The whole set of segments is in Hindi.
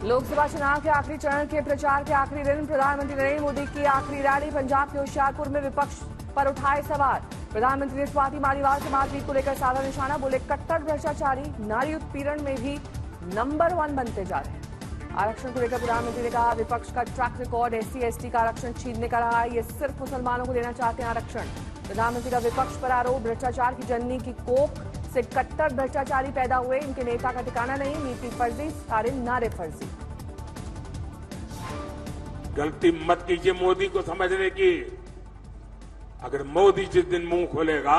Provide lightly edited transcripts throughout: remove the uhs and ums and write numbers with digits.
लोकसभा चुनाव के आखिरी चरण के प्रचार के आखिरी दिन प्रधानमंत्री नरेंद्र मोदी की आखिरी रैली। पंजाब के होशियारपुर में विपक्ष पर उठाए सवाल। प्रधानमंत्री ने स्वाति मालीवाल समाज को लेकर साधा निशाना, बोले कट्टर भ्रष्टाचारी नारी उत्पीड़न में भी नंबर 1 बनते जा रहे हैं। आरक्षण को लेकर प्रधानमंत्री ने कहा, विपक्ष का ट्रैक रिकॉर्ड SC/ST का आरक्षण छीनने का रहा है। ये सिर्फ मुसलमानों को देना चाहते हैं आरक्षण। प्रधानमंत्री का विपक्ष पर आरोप, भ्रष्टाचार की जननी की कोख से कट्टर भ्रष्टाचारी पैदा हुए, इनके नेता का ठिकाना नहीं, नीति फर्जी, सारे नारे फर्जी। गलती मत कीजिए मोदी को समझने की। अगर मोदी जिस दिन मुंह खोलेगा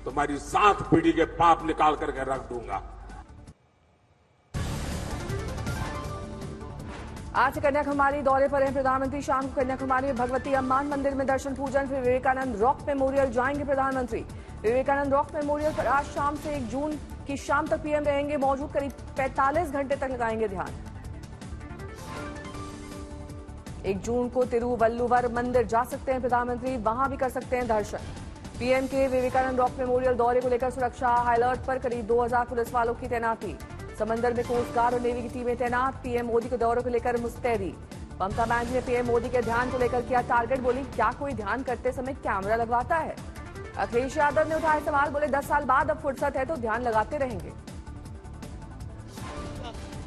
तो हमारी 7 पीढ़ी के पाप निकाल करके रख दूंगा। आज कन्याकुमारी दौरे पर हैं प्रधानमंत्री। शाम को कन्याकुमारी में भगवती अम्मान मंदिर में दर्शन पूजन, फिर विवेकानंद रॉक मेमोरियल जाएंगे प्रधानमंत्री। विवेकानंद रॉक मेमोरियल पर आज शाम से 1 जून की शाम तक पीएम रहेंगे मौजूद। करीब 45 घंटे तक लगाएंगे ध्यान। 1 जून को तिरुवल्लुवर मंदिर जा सकते हैं प्रधानमंत्री, वहां भी कर सकते हैं दर्शन। पीएम के विवेकानंद रॉक मेमोरियल दौरे को लेकर सुरक्षा हाई अलर्ट पर, करीब 2000 पुलिस वालों की तैनाती। समंदर में कोस्ट गार्ड और नेवी की टीमें तैनात। पीएम मोदी के दौरे को लेकर मुस्तैदी। ममता बनर्जी ने पीएम मोदी के ध्यान को लेकर किया टारगेट, बोली क्या कोई ध्यान करते समय कैमरा लगवाता है। अखिलेश यादव ने उठाए सवाल, बोले 10 साल बाद अब फुर्सत है तो ध्यान लगाते रहेंगे।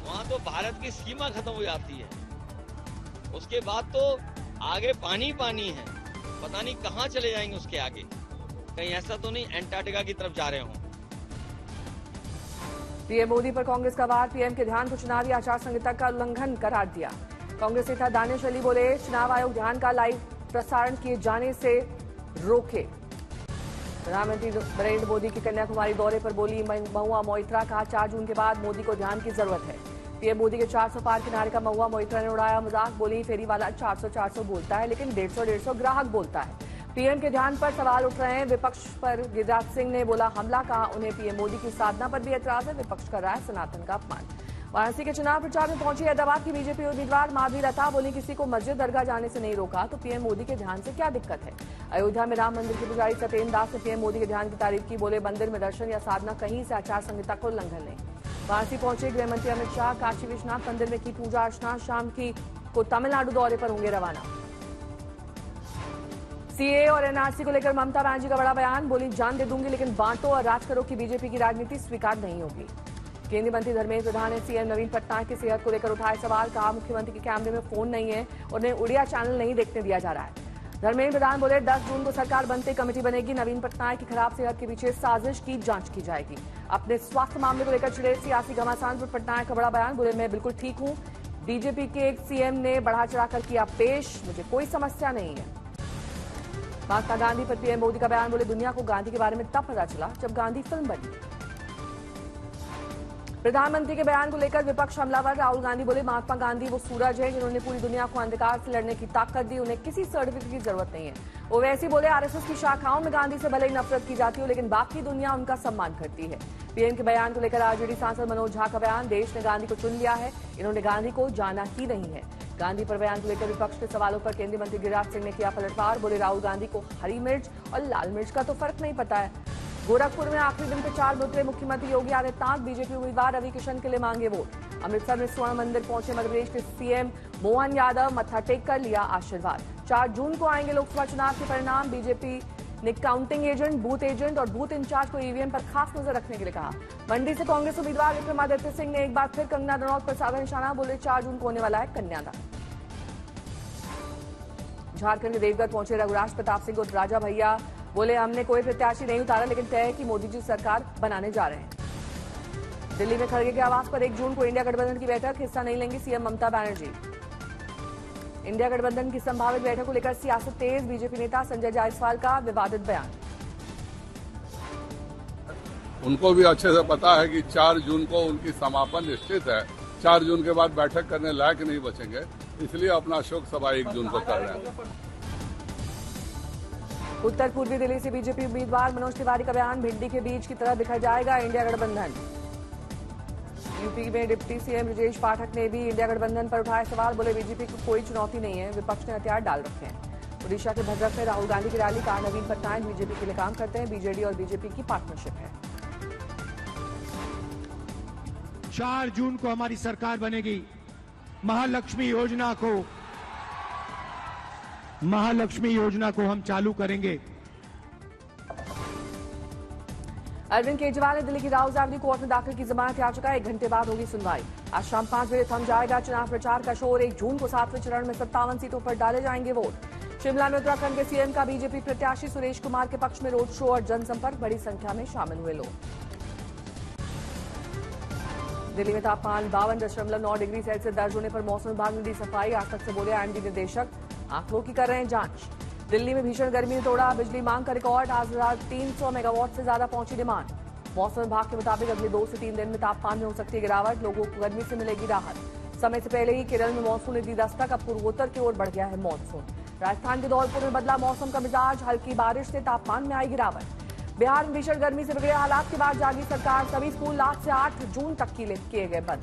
वहां तो भारत की सीमा खत्म हो जाती है, उसके बाद तो आगे पानी पानी है, पता नहीं कहां चले जाएंगे उसके आगे। कहीं ऐसा तो नहीं एंटार्क्टिका की तरफ जा रहे हों। पीएम मोदी पर कांग्रेस का वार, पीएम के ध्यान को चुनावी आचार संहिता का उल्लंघन करार दिया। कांग्रेस नेता दानिश अली बोले चुनाव आयोग ध्यान का लाइव प्रसारण किए जाने से रोके। प्रधानमंत्री नरेंद्र मोदी के कन्याकुमारी दौरे पर बोली महुआ मोइत्रा, कहा 4 जून के बाद मोदी को ध्यान की जरूरत है। पीएम मोदी के 400 पार किनारे का महुआ मोइत्रा ने उड़ाया मजाक, बोली फेरी वाला 400 बोलता है लेकिन 150 ग्राहक बोलता है। पीएम के ध्यान पर सवाल उठ रहे हैं। विपक्ष पर गिरिराज सिंह ने बोला हमला, कहा उन्हें पीएम मोदी की साधना पर भी एतराज है। विपक्ष कर रहा है सनातन का अपमान। वाराणसी के चुनाव प्रचार में पहुंची हैदराबाद की बीजेपी उम्मीदवार माधवी लता, बोली किसी को मस्जिद दरगाह जाने से नहीं रोका तो पीएम मोदी के ध्यान से क्या दिक्कत है। अयोध्या में राम मंदिर के पुजारी सत्येंद्र दास ने पीएम मोदी के ध्यान की तारीफ की, बोले मंदिर में दर्शन या साधना कहीं से आचार संहिता को उल्लंघन नहीं। वाराणसी पहुंचे गृह मंत्री अमित शाह, काशी विश्वनाथ मंदिर में की पूजा अर्चना। शाम को तमिलनाडु दौरे पर होंगे रवाना। सीए और एनआरसी को लेकर ममता बनर्जी का बड़ा बयान, बोली जान दे दूंगी लेकिन बांटो और राज करो की बीजेपी की राजनीति स्वीकार नहीं होगी। केंद्रीय मंत्री धर्मेंद्र प्रधान ने सीएम नवीन पटनायक की सेहत को लेकर उठाए सवाल, कहा मुख्यमंत्री के कैमरे में फोन नहीं है, उन्हें उड़िया चैनल नहीं देखने दिया जा रहा है। धर्मेंद्र प्रधान बोले 10 जून को सरकार बनते कमेटी बनेगी, नवीन पटनायक की खराब सेहत के पीछे साजिश की जांच की जाएगी। अपने स्वास्थ्य मामले को लेकर छिड़े सियासी घमासान पर पटनायक का बड़ा बयान, बोले मैं बिल्कुल ठीक हूं, बीजेपी के एक सीएम ने बढ़ा चढ़ाकर किया पेश, मुझे कोई समस्या नहीं है। महात्मा गांधी पर पीएम मोदी का बयान, बोले दुनिया को गांधी के बारे में तब पता चला जब गांधी फिल्म बनी। प्रधानमंत्री के बयान को लेकर विपक्ष हमलावर, राहुल गांधी बोले महात्मा गांधी वो सूरज है जिन्होंने पूरी दुनिया को अंधकार से लड़ने की ताकत दी, उन्हें किसी सर्टिफिकेट की जरूरत नहीं है। वो वैसे बोले आरएसएस की शाखाओं में गांधी से भले ही नफरत की जाती हो लेकिन बाकी दुनिया उनका सम्मान करती है। पीएम के बयान को लेकर आरजेडी सांसद मनोज झा का बयान, देश ने गांधी को चुन लिया है, इन्होंने गांधी को जाना ही नहीं है। गांधी पर बयान को लेकर विपक्ष के सवालों पर केंद्रीय मंत्री गिरिराज सिंह ने किया पलटवार, बोले राहुल गांधी को हरी मिर्च और लाल मिर्च का तो फर्क नहीं पता है। गोरखपुर में आखिरी दिन प्रचार में उतरे मुख्यमंत्री योगी आदित्यनाथ, बीजेपी उम्मीदवार रवि किशन के लिए मांगे वोट। अमृतसर में स्वर्ण मंदिर पहुंचे मध्यप्रदेश के सीएम मोहन यादव, मत्था टेक कर लिया आशीर्वाद। 4 जून को आएंगे लोकसभा चुनाव के परिणाम, बीजेपी ने काउंटिंग एजेंट, बूथ एजेंट और बूथ इंचार्ज को ईवीएम पर खास नजर रखने के लिए कहा। मंडी से कांग्रेस उम्मीदवार विक्रमादित्य सिंह ने एक बार फिर कंगना रनौत पर साधा निशाना, बोले 4 जून को होने वाला है कन्यादान। झारखंड के देवघर पहुंचे रघुराज प्रताप सिंह और राजा भैया, बोले हमने कोई प्रत्याशी नहीं उतारा लेकिन तय है कि मोदी जी सरकार बनाने जा रहे हैं। दिल्ली में खड़गे के आवास पर 1 जून को इंडिया गठबंधन की बैठक, हिस्सा नहीं लेंगी सीएम ममता बनर्जी। इंडिया गठबंधन की संभावित बैठक को लेकर सियासत तेज, बीजेपी नेता संजय जायसवाल का विवादित बयान। उनको भी अच्छे से पता है कि 4 जून को उनकी समापन निश्चित है, 4 जून के बाद बैठक करने लायक नहीं बचेंगे, इसलिए अपना शोक सभा 1 जून को कर रहे हैं। उत्तर पूर्वी दिल्ली से बीजेपी उम्मीदवार मनोज तिवारी का बयान, भिंडी के बीज की तरह दिखा जाएगा इंडिया गठबंधन। यूपी में डिप्टी सीएम ब्रजेश पाठक ने भी इंडिया गठबंधन पर उठाए सवाल, बोले बीजेपी को कोई चुनौती नहीं है, विपक्ष ने हथियार डाल रखे हैं। ओडिशा के भद्रक में राहुल गांधी की रैली, कहा नवीन पटनायक बीजेपी के लिए काम करते हैं, बीजेडी और बीजेपी की पार्टनरशिप है। 4 जून को हमारी सरकार बनेगी। महालक्ष्मी योजना को हम चालू करेंगे। अरविंद केजरीवाल ने दिल्ली की राहुल गांधी कोर्ट में दाखिल की जमानत याचिका। 1 घंटे बाद होगी सुनवाई। आज शाम 5 बजे थम जाएगा चुनाव प्रचार का शोर। 1 जून को 7वें चरण में 57 सीटों पर डाले जाएंगे वोट। शिमला में उत्तराखंड के सीएम का बीजेपी प्रत्याशी सुरेश कुमार के पक्ष में रोड शो और जनसंपर्क। बड़ी संख्या में शामिल हुए लोग। दिल्ली में तापमान 52.9 डिग्री सेल्सियस दर्ज होने पर मौसम विभाग ने दी सफाई। आज तक से बोले आईएमडी निदेशक, आंकड़ों की कर रहे हैं जांच। दिल्ली में भीषण गर्मी ने तोड़ा बिजली मांग का रिकॉर्ड। 8,300 मेगावाट से ज्यादा पहुंची डिमांड। मौसम विभाग के मुताबिक अगले 2 से 3 दिन में तापमान में हो सकती है गिरावट। लोगों को गर्मी से मिलेगी राहत। समय से पहले ही केरल में मानसून ने दी दस्तक। अब पूर्वोत्तर की ओर बढ़ गया है मानसून। राजस्थान के धौलपुर में बदला मौसम का मिजाज। हल्की बारिश से तापमान में आई गिरावट। बिहार में भीषण गर्मी से बिगड़े हालात के बाद जागी सरकार। सभी स्कूल आज से 8 जून तक के लिए किए गए बंद।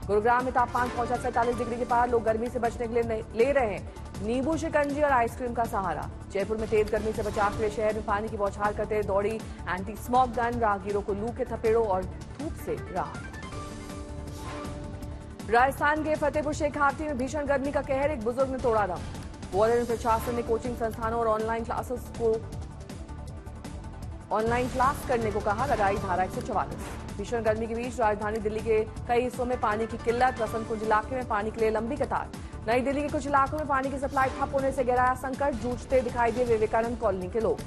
गुरुग्राम में तापमान पहुंचा 47 डिग्री के पार। लोग गर्मी से बचने के लिए ले रहे हैं नींबू शिकंजी और आइसक्रीम का सहारा। जयपुर में तेज गर्मी से बचाव के लिए शहर में पानी की बौछार करते दौड़ी एंटी स्मॉग गन। राहगीरों को लू के थपेड़ों और धूप से राहत। राजस्थान के फतेहपुर शेखावटी में भीषण गर्मी का कहर। एक बुजुर्ग ने तोड़ा दम। वार्डन प्रशासन ने कोचिंग संस्थानों और ऑनलाइन क्लास करने को कहा। लगाई धारा 144। भीषण गर्मी के बीच राजधानी दिल्ली के कई हिस्सों में पानी की किल्लत। वसंत कुंज इलाके में पानी के लिए लंबी कतार। नई दिल्ली के कुछ इलाकों में पानी की सप्लाई ठप होने से गहराया संकट। जूझते दिखाई दिए विवेकानंद कॉलोनी के लोग।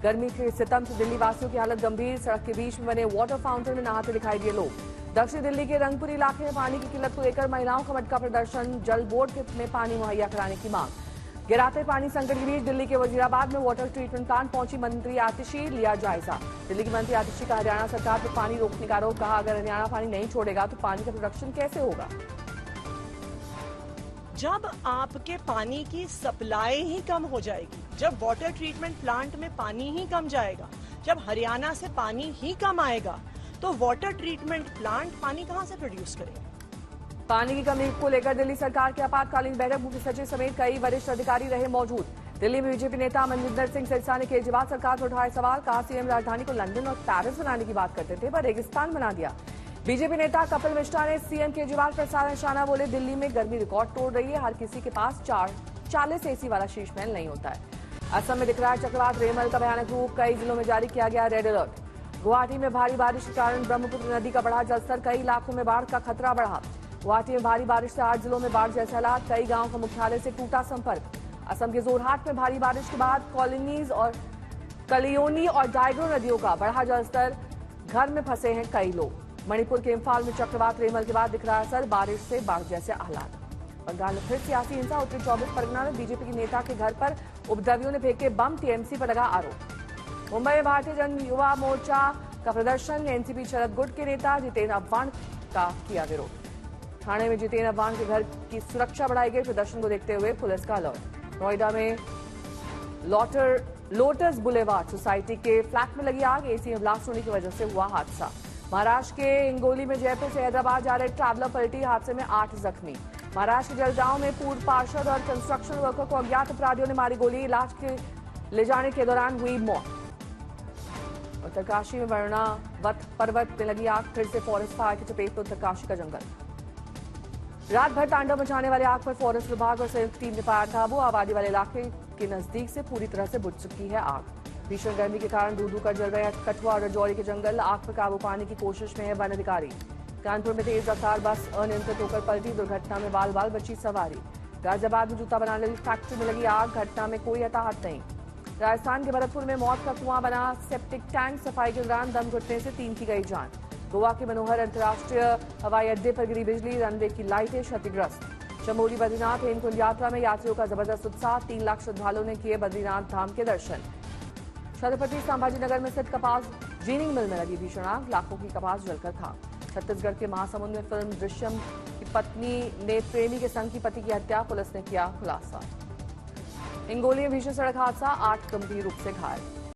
गर्मी के सितम से दिल्ली वासियों की हालत गंभीर। सड़क के बीच में बने वाटर फाउंटेन में नहाते दिखाई दिए लोग। दक्षिण दिल्ली के रंगपुरी इलाके में पानी की किल्लत को लेकर महिलाओं का मटका प्रदर्शन। जल बोर्ड में पानी मुहैया कराने की मांग। गिराते पानी संकट के बीच दिल्ली के वजीराबाद में वाटर ट्रीटमेंट प्लांट पहुंची मंत्री आतिशी। लिया जायजा। दिल्ली की मंत्री आतिशी का हरियाणा सरकार पर पानी रोकने का आरोप। कहा अगर हरियाणा पानी नहीं छोड़ेगा तो पानी का प्रोडक्शन कैसे होगा। जब आपके पानी की सप्लाई ही कम हो जाएगी, जब वाटर ट्रीटमेंट प्लांट में पानी ही कम जाएगा, जब हरियाणा से पानी ही कम आएगा, तो वाटर ट्रीटमेंट प्लांट पानी कहां से प्रोड्यूस करेगा। पानी की कमी को लेकर दिल्ली सरकार की आपातकालीन बैठक। मुख्य सचिव समेत कई वरिष्ठ अधिकारी रहे मौजूद। दिल्ली में बीजेपी नेता मनजिंदर सिंह सिरसा ने केजरीवाल सरकार पर उठाए सवाल। कहा सीएम राजधानी को लंदन और पेरिस बनाने की बात करते थे पर रेगिस्तान बना दिया। बीजेपी नेता कपिल मिश्रा ने सीएम केजरीवाल पर साधा निशाना। बोले दिल्ली में गर्मी रिकॉर्ड तोड़ रही है। हर किसी के पास 40 एसी वाला शीश महल नहीं होता है। असम में दिख रहा है चक्रवात रेमल का भयानक रूप। कई जिलों में जारी किया गया रेड अलर्ट। गुवाहाटी में भारी बारिश के कारण ब्रह्मपुत्र नदी का बढ़ा जलस्तर। कई इलाकों में बाढ़ का खतरा बढ़ा। गुवाहाटी में भारी बारिश से 8 जिलों में बाढ़ जैसे हालात। कई गांवों का मुख्यालय से टूटा संपर्क। असम के जोरहाट में भारी बारिश के बाद कॉलोनीज और कलियोनी और डाइग्रो नदियों का बढ़ा जलस्तर। घर में फंसे हैं कई लोग। मणिपुर के इम्फाल में चक्रवात रेमल के बाद दिख रहा असर। बारिश से बाढ़ जैसे हालात। बंगाल में फिर सियासी हिंसा। उत्तरी 24 परगना में बीजेपी के नेता के घर पर उपद्रवियों ने फेंके बम। टीएमसी पर लगा आरोप। मुंबई में भारतीय जन युवा मोर्चा का प्रदर्शन। एनसीपी शरद गुट के नेता जितेंद्र अवान का किया विरोध। ठाणे में जितेंद्र अवान के घर की सुरक्षा बढ़ाई गई। प्रदर्शन को देखते हुए पुलिस का अलर्ट। नोएडा में लोटस बुलेवार्ड सोसाइटी के फ्लैट में लगी आग। एसी में ब्लास्ट होने की वजह से हुआ हादसा। महाराष्ट्र के हिंगोली में जयपुर से हैदराबाद जा रहे ट्रैवलर पलटी। हादसे में 8 जख्मी। महाराष्ट्र के जलगांव में पूर्व पार्षद और कंस्ट्रक्शन वर्कर को अज्ञात अपराधियों ने मारी गोली। इलाज के ले जाने के दौरान हुई मौत। उत्तरकाशी में वर्णावत पर्वत में लगी आग। फिर से फॉरेस्ट फायर की चपेट में उत्तरकाशी का जंगल। रात भर तांडव मचाने वाले आग पर फॉरेस्ट विभाग और संयुक्त टीम ने पाया काबू। आबादी वाले इलाके के नजदीक से पूरी तरह से बुझ चुकी है आग। भीषण गर्मी के कारण दूर दूर कर जल रहे हैं कठुआ और रजौरी के जंगल। आग पर काबू पाने की कोशिश में है वन अधिकारी। कानपुर में तेज रफ्तार बस अनियंत्रित होकर पलटी। दुर्घटना में बाल बाल बची सवारी। गाजियाबाद में जूता बनाने वाली फैक्ट्री में लगी आग। घटना में कोई हताहत नहीं। राजस्थान के भरतपुर में मौत का कुआं बना सेप्टिक टैंक। सफाई के दौरान दम घुटने से 3 की गई जान। गोवा के मनोहर अंतर्राष्ट्रीय हवाई अड्डे पर गिरी बिजली। रनवे की लाइटें क्षतिग्रस्त। चमोली बद्रीनाथ हेमकुंड यात्रा में यात्रियों का जबरदस्त उत्साह। 3 लाख श्रद्धालुओं ने किए बद्रीनाथ धाम के दर्शन। छत्रपति संभाजीनगर में स्थित कपास जीनिंग मिल में लगी भीषण आग। लाखों की कपास जलकर खाक। छत्तीसगढ़ के महासमुंद में फिल्म दृश्यम की पत्नी ने प्रेमी के संग की पति की हत्या। पुलिस ने किया खुलासा। हिंगोली में भीषण सड़क हादसा। 8 गंभीर रूप से घायल।